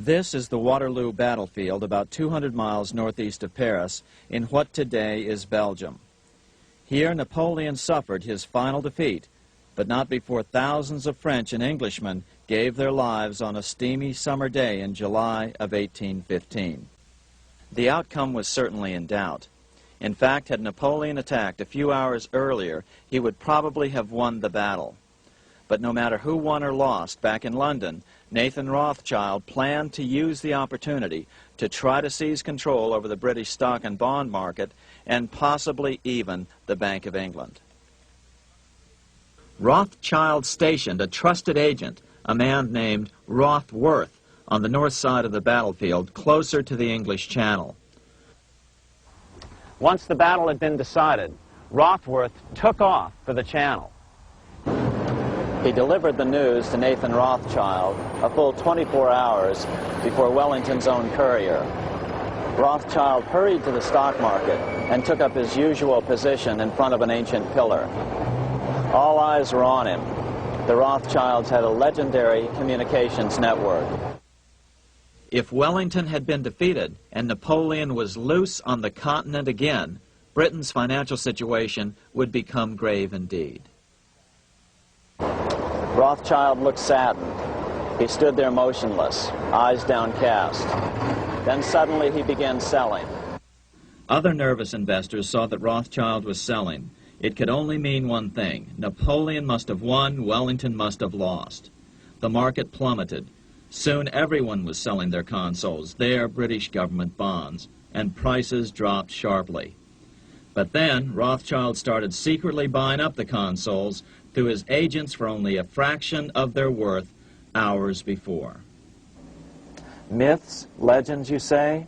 This is the Waterloo battlefield about 200 miles northeast of Paris in what today is Belgium. Here Napoleon suffered his final defeat, but not before thousands of French and Englishmen gave their lives on a steamy summer day in July of 1815. The outcome was certainly in doubt. In fact, had Napoleon attacked a few hours earlier, he would probably have won the battle. But no matter who won or lost, back in London, Nathan Rothschild planned to use the opportunity to try to seize control over the British stock and bond market and possibly even the Bank of England. Rothschild stationed a trusted agent, a man named Rothworth, on the north side of the battlefield, closer to the English Channel. Once the battle had been decided, Rothworth took off for the Channel. He delivered the news to Nathan Rothschild a full 24 hours before Wellington's own courier. Rothschild hurried to the stock market and took up his usual position in front of an ancient pillar. All eyes were on him. The Rothschilds had a legendary communications network. If Wellington had been defeated and Napoleon was loose on the continent again, Britain's financial situation would become grave indeed. Rothschild looked saddened. He stood there motionless, eyes downcast. Then suddenly he began selling. Other nervous investors saw that Rothschild was selling. It could only mean one thing. Napoleon must have won, Wellington must have lost. The market plummeted. Soon everyone was selling their consols, their British government bonds, and prices dropped sharply. But then Rothschild started secretly buying up the consols through his agents for only a fraction of their worth hours before. Myths, legends, you say?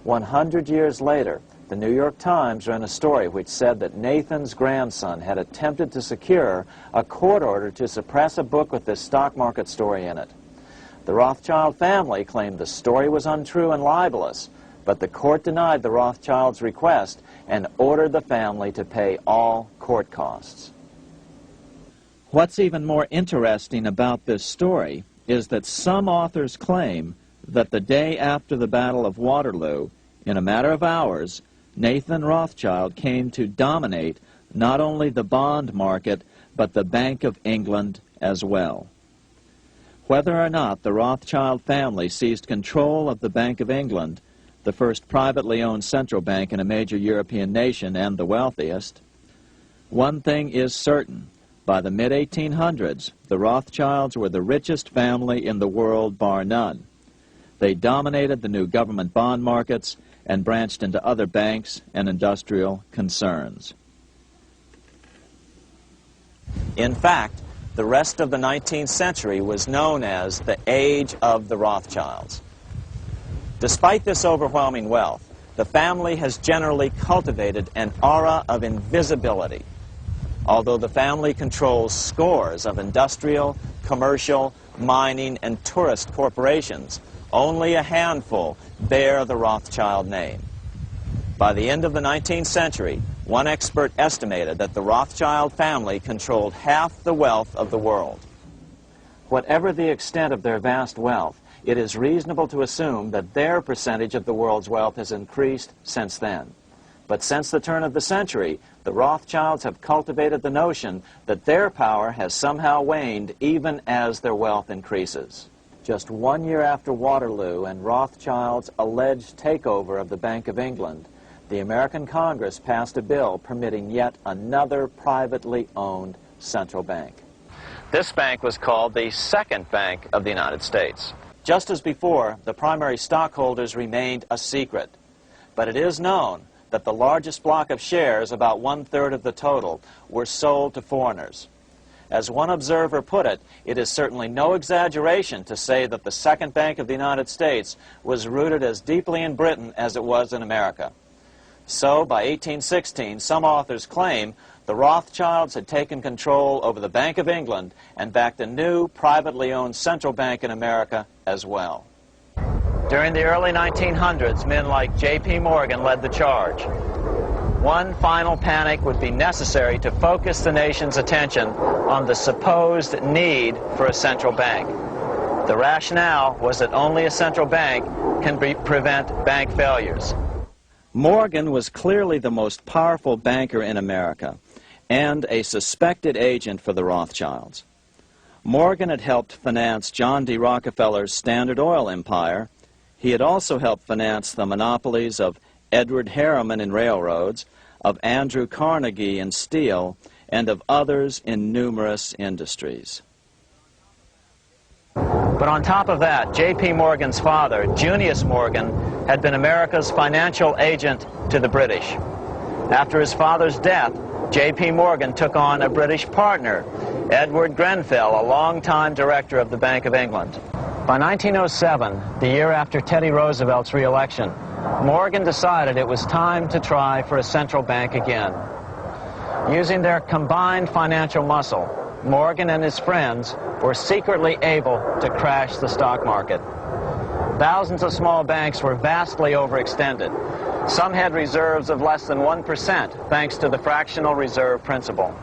100 years later, the New York Times ran a story which said that Nathan's grandson had attempted to secure a court order to suppress a book with this stock market story in it. The Rothschild family claimed the story was untrue and libelous, but the court denied the Rothschilds' request and ordered the family to pay all court costs. What's even more interesting about this story is that some authors claim that the day after the Battle of Waterloo, in a matter of hours, Nathan Rothschild came to dominate not only the bond market, but the Bank of England as well. Whether or not the Rothschild family seized control of the Bank of England, the first privately owned central bank in a major European nation and the wealthiest, one thing is certain. By the mid-1800s, the Rothschilds were the richest family in the world, bar none. They dominated the new government bond markets and branched into other banks and industrial concerns. In fact, the rest of the 19th century was known as the Age of the Rothschilds. Despite this overwhelming wealth, the family has generally cultivated an aura of invisibility. Although the family controls scores of industrial, commercial, mining, and tourist corporations, only a handful bear the Rothschild name. By the end of the 19th century, one expert estimated that the Rothschild family controlled half the wealth of the world. Whatever the extent of their vast wealth, it is reasonable to assume that their percentage of the world's wealth has increased since then. But since the turn of the century, the Rothschilds have cultivated the notion that their power has somehow waned even as their wealth increases. Just 1 year after Waterloo and Rothschild's alleged takeover of the Bank of England, the American Congress passed a bill permitting yet another privately owned central bank. This bank was called the Second Bank of the United States. Just as before, the primary stockholders remained a secret. But it is known that the largest block of shares, about 1/3 of the total, were sold to foreigners. As one observer put it, it is certainly no exaggeration to say that the Second Bank of the United States was rooted as deeply in Britain as it was in America. So, by 1816, some authors claim the Rothschilds had taken control over the Bank of England and backed a new, privately owned central bank in America as well. During the early 1900s, men like J.P. Morgan led the charge. One final panic would be necessary to focus the nation's attention on the supposed need for a central bank. The rationale was that only a central bank can prevent bank failures. Morgan was clearly the most powerful banker in America and a suspected agent for the Rothschilds. Morgan had helped finance John D. Rockefeller's Standard Oil empire. He had also helped finance the monopolies of Edward Harriman in railroads, of Andrew Carnegie in steel, and of others in numerous industries. But on top of that, J.P. Morgan's father, Junius Morgan, had been America's financial agent to the British. After his father's death, J.P. Morgan took on a British partner, Edward Grenfell, a longtime director of the Bank of England. By 1907, the year after Teddy Roosevelt's re-election, Morgan decided it was time to try for a central bank again. Using their combined financial muscle, Morgan and his friends were secretly able to crash the stock market. Thousands of small banks were vastly overextended. Some had reserves of less than 1% thanks to the fractional reserve principle.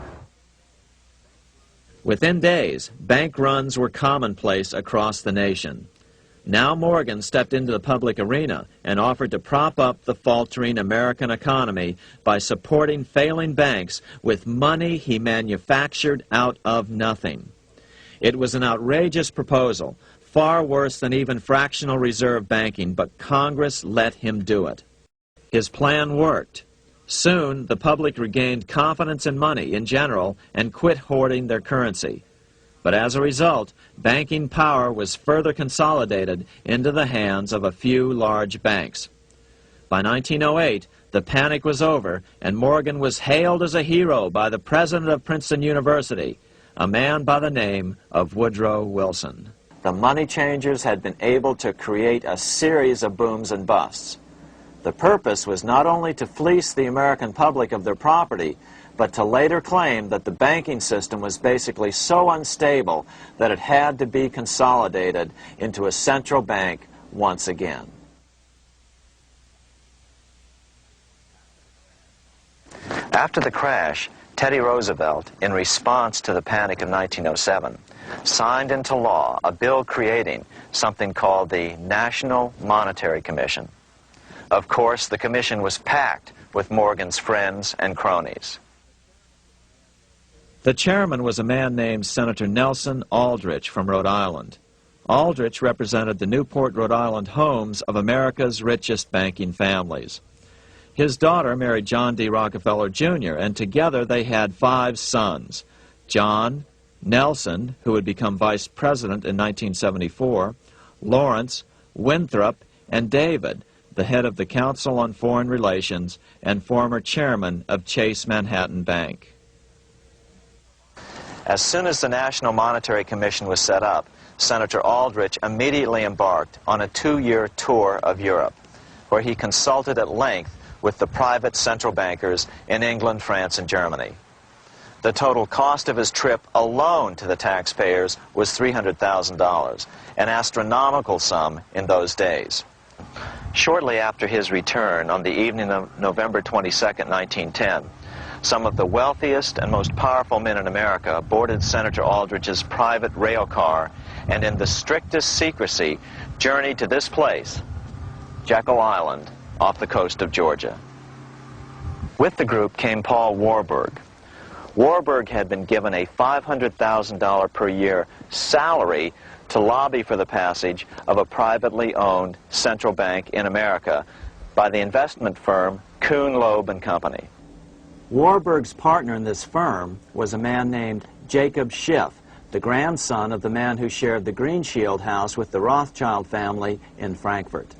Within days, bank runs were commonplace across the nation. Now Morgan stepped into the public arena and offered to prop up the faltering American economy by supporting failing banks with money he manufactured out of nothing. It was an outrageous proposal, far worse than even fractional reserve banking, but Congress let him do it. His plan worked. Soon, the public regained confidence in money in general and quit hoarding their currency. But as a result, banking power was further consolidated into the hands of a few large banks. By 1908, the panic was over, and Morgan was hailed as a hero by the president of Princeton University, a man by the name of Woodrow Wilson. The money changers had been able to create a series of booms and busts. The purpose was not only to fleece the American public of their property, but to later claim that the banking system was basically so unstable that it had to be consolidated into a central bank once again. After the crash, Teddy Roosevelt, in response to the panic of 1907, signed into law a bill creating something called the National Monetary Commission. Of course, the commission was packed with Morgan's friends and cronies. The chairman was a man named Senator Nelson Aldrich from Rhode Island. Aldrich represented the Newport, Rhode Island homes of America's richest banking families. His daughter married John D. Rockefeller, Jr., and together they had 5 sons: John, Nelson, who would become vice president in 1974, Lawrence, Winthrop, and David, the head of the Council on Foreign Relations and former chairman of Chase Manhattan Bank. As soon as the National Monetary Commission was set up, Senator Aldrich immediately embarked on a 2-year tour of Europe, where he consulted at length with the private central bankers in England, France, and Germany. The total cost of his trip alone to the taxpayers was $300,000, an astronomical sum in those days. Shortly after his return, on the evening of November 22, 1910, some of the wealthiest and most powerful men in America boarded Senator Aldrich's private rail car and in the strictest secrecy journeyed to this place, Jekyll Island, off the coast of Georgia. With the group came Paul Warburg. Warburg had been given a $500,000 per year salary to lobby for the passage of a privately owned central bank in America by the investment firm Kuhn, Loeb and Company. Warburg's partner in this firm was a man named Jacob Schiff, the grandson of the man who shared the Green Shield house with the Rothschild family in Frankfurt.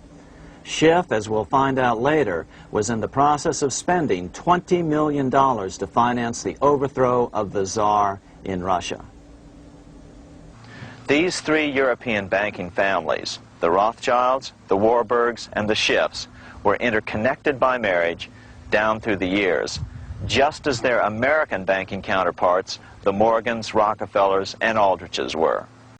Schiff, as we'll find out later, was in the process of spending $20 million to finance the overthrow of the Tsar in Russia. These 3 European banking families, the Rothschilds, the Warburgs, and the Schiffs, were interconnected by marriage down through the years, just as their American banking counterparts, the Morgans, Rockefellers, and Aldriches were.